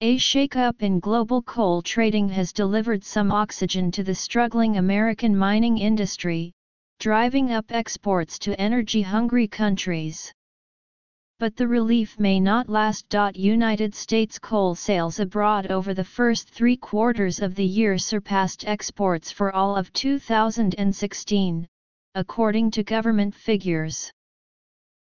A shakeup in global coal trading has delivered some oxygen to the struggling American mining industry, driving up exports to energy-hungry countries. But the relief may not last. United States coal sales abroad over the first 3 quarters of the year surpassed exports for all of 2016, according to government figures.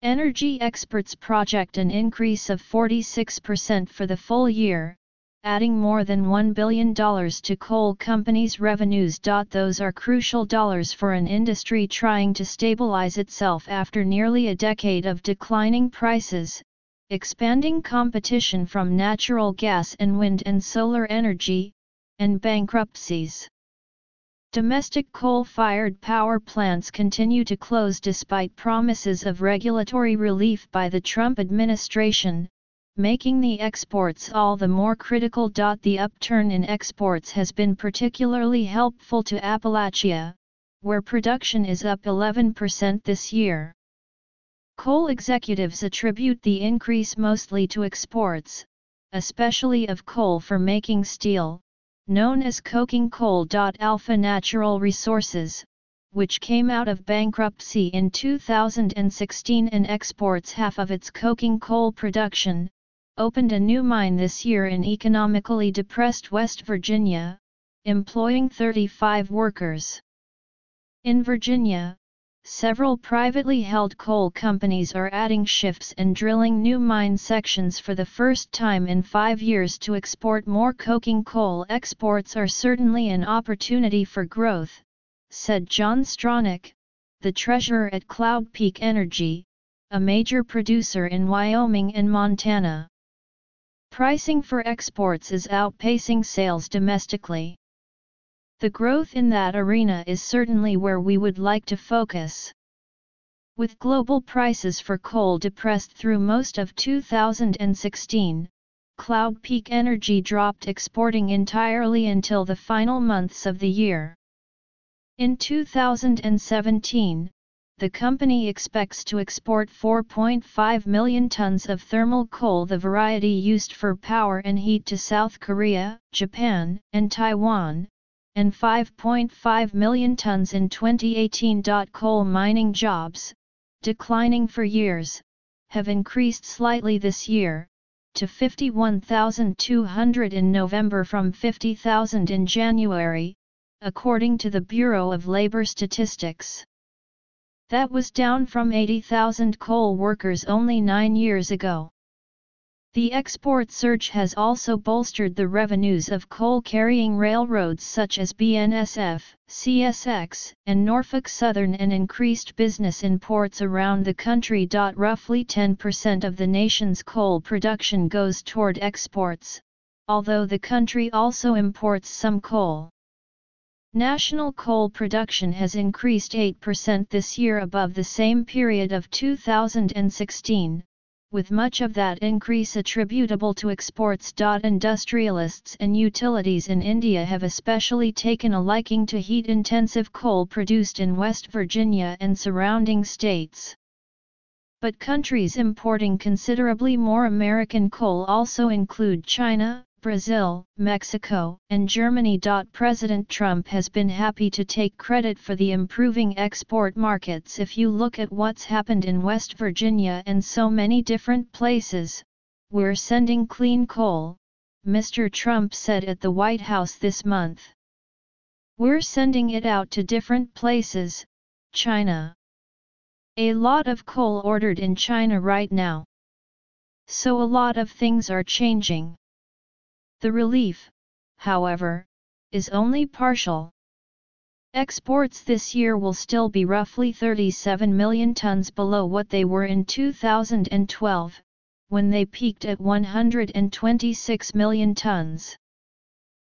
Energy experts project an increase of 46% for the full year, adding more than $1 billion to coal companies' revenues. Those are crucial dollars for an industry trying to stabilize itself after nearly a decade of declining prices, expanding competition from natural gas and wind and solar energy, and bankruptcies. Domestic coal-fired power plants continue to close despite promises of regulatory relief by the Trump administration, making the exports all the more critical. The upturn in exports has been particularly helpful to Appalachia, where production is up 11% this year. Coal executives attribute the increase mostly to exports, especially of coal for making steel, known as coking coal. Alpha Natural Resources, which came out of bankruptcy in 2016 and exports half of its coking coal production, opened a new mine this year in economically depressed West Virginia, employing 35 workers. In Virginia, several privately held coal companies are adding shifts and drilling new mine sections for the first time in 5 years to export more coking coal. Exports are certainly an opportunity for growth, said John Stronach, the treasurer at Cloud Peak Energy, a major producer in Wyoming and Montana. Pricing for exports is outpacing sales domestically. The growth in that arena is certainly where we would like to focus. With global prices for coal depressed through most of 2016, Cloud Peak Energy dropped exporting entirely until the final months of the year. In 2017, the company expects to export 4.5 million tons of thermal coal, the variety used for power and heat, to South Korea, Japan, and Taiwan, and 5.5 million tons in 2018. Coal mining jobs, declining for years, have increased slightly this year, to 51,200 in November from 50,000 in January, according to the Bureau of Labor Statistics. That was down from 80,000 coal workers only 9 years ago. The export surge has also bolstered the revenues of coal-carrying railroads such as BNSF, CSX, and Norfolk Southern, and increased business in ports around the country. Roughly 10% of the nation's coal production goes toward exports, although the country also imports some coal. National coal production has increased 8% this year above the same period of 2016, with much of that increase attributable to exports. Industrialists and utilities in India have especially taken a liking to heat-intensive coal produced in West Virginia and surrounding states. But countries importing considerably more American coal also include China, Brazil, Mexico, and Germany. President Trump has been happy to take credit for the improving export markets. If you look at what's happened in West Virginia and so many different places, we're sending clean coal, Mr. Trump said at the White House this month. We're sending it out to different places, China. A lot of coal ordered in China right now. So a lot of things are changing. The relief, however, is only partial. Exports this year will still be roughly 37 million tons below what they were in 2012, when they peaked at 126 million tons.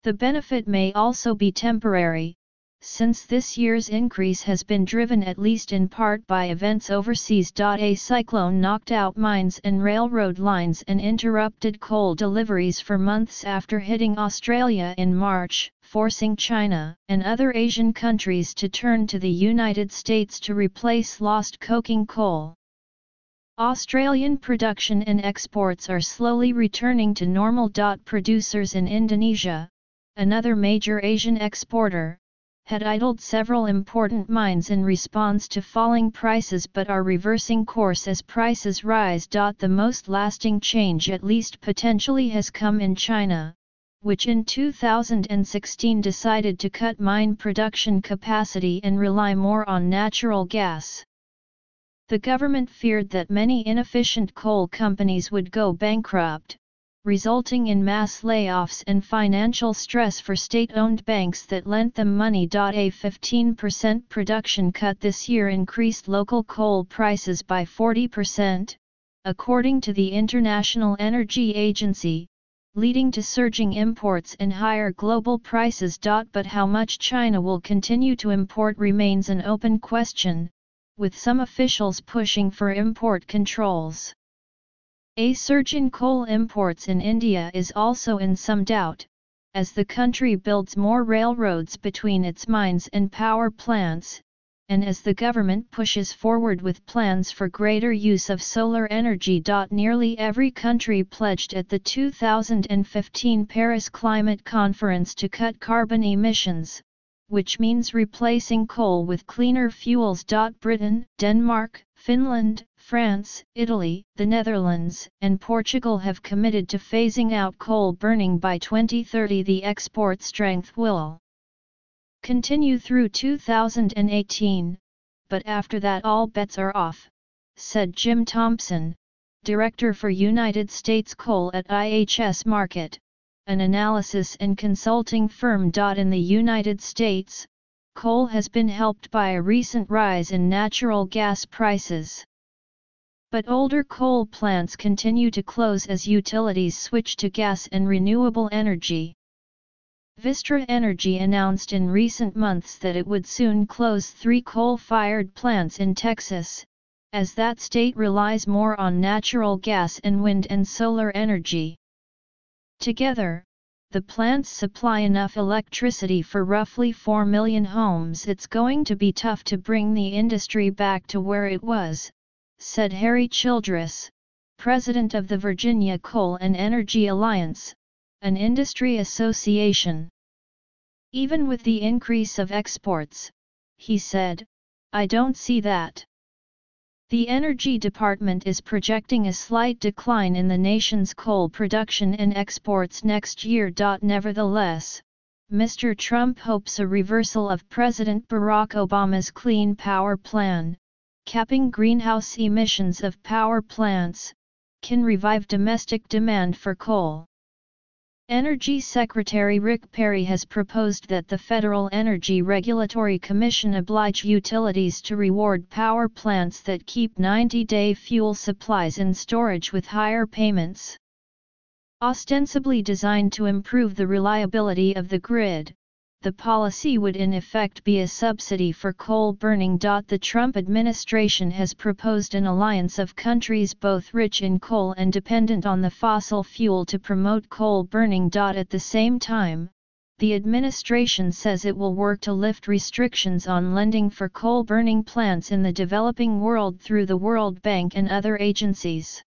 The benefit may also be temporary, since this year's increase has been driven at least in part by events overseas. A cyclone knocked out mines and railroad lines and interrupted coal deliveries for months after hitting Australia in March, forcing China and other Asian countries to turn to the United States to replace lost coking coal. Australian production and exports are slowly returning to normal. Producers in Indonesia, another major Asian exporter, had idled several important mines in response to falling prices but are reversing course as prices rise. The most lasting change, at least potentially, has come in China, which in 2016 decided to cut mine production capacity and rely more on natural gas. The government feared that many inefficient coal companies would go bankrupt, resulting in mass layoffs and financial stress for state-owned banks that lent them money. A 15% production cut this year increased local coal prices by 40%, according to the International Energy Agency, leading to surging imports and higher global prices. But how much China will continue to import remains an open question, with some officials pushing for import controls. A surge in coal imports in India is also in some doubt, as the country builds more railroads between its mines and power plants, and as the government pushes forward with plans for greater use of solar energy. Nearly every country pledged at the 2015 Paris Climate Conference to cut carbon emissions, which means replacing coal with cleaner fuels. Britain, Denmark, Finland, France, Italy, the Netherlands, and Portugal have committed to phasing out coal burning by 2030. The export strength will continue through 2018, but after that all bets are off, said Jim Thompson, Director for United States Coal at IHS Markit, an analysis and consulting firm. In the United States, coal has been helped by a recent rise in natural gas prices. But older coal plants continue to close as utilities switch to gas and renewable energy. Vistra Energy announced in recent months that it would soon close 3 coal-fired plants in Texas, as that state relies more on natural gas and wind and solar energy. Together, the plants supply enough electricity for roughly 4 million homes. It's going to be tough to bring the industry back to where it was, said Harry Childress, president of the Virginia Coal and Energy Alliance, an industry association. Even with the increase of exports, he said, I don't see that. The Energy Department is projecting a slight decline in the nation's coal production and exports next year. Nevertheless, Mr. Trump hopes a reversal of President Barack Obama's Clean Power Plan, capping greenhouse emissions of power plants, can revive domestic demand for coal. Energy Secretary Rick Perry has proposed that the Federal Energy Regulatory Commission oblige utilities to reward power plants that keep 90-day fuel supplies in storage with higher payments. Ostensibly designed to improve the reliability of the grid, the policy would in effect be a subsidy for coal burning. The Trump administration has proposed an alliance of countries both rich in coal and dependent on the fossil fuel to promote coal burning. At the same time, the administration says it will work to lift restrictions on lending for coal burning plants in the developing world through the World Bank and other agencies.